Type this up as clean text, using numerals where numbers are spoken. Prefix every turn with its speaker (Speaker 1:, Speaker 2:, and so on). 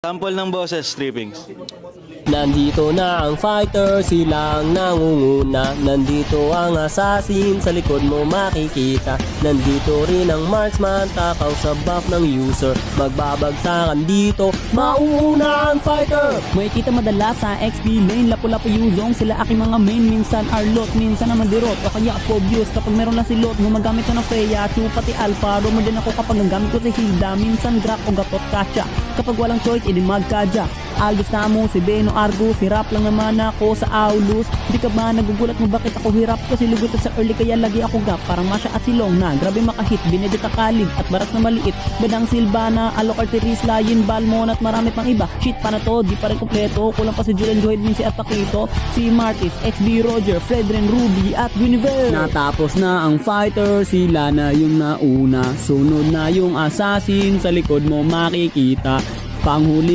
Speaker 1: Sample ng boses, strippings.
Speaker 2: Nandito na ang fighter, silang nangunguna. Nandito ang assassin, sa likod mo makikita. Nandito rin ang marksman, takaw sa buff ng user. Magbabagsakan dito, mauuna ang fighter.
Speaker 3: May kita madalas sa XP lane, lapu-lapu yuzong. Sila aking mga main, minsan Arlot, minsan naman Dirot. O kaya Phobius, kapag meron lang si Lot, gumagamit ko ng Freya, Chu, pati Alpha. Romo din ako kapag nagamit ko si Hilda, minsan Grak o Gatot Katya. Kapag walang choice, edi magkadya. Aldous Namo, si Beno Argus, hirap lang naman ako sa Aulus. Di ka ba nagugulat mo bakit ako hirap? Kasi lugot sa early kaya lagi ako gap. Parang Masha at Silong na grabe makahit, Benedetta Kalib at Baras na maliit. Badang Silvana, Alok Arteris, Layin, Balmon at marami pang iba. Shit pa na to, di pa rin kompleto. Kulang pa si Julian Joyd, Mincy at Paquito, si Martis, XB Roger, Fredren, Ruby at Universe. Natapos na ang fighter, sila na yung nauna. Sunod na yung assassin, sa likod mo makikita. Panghuli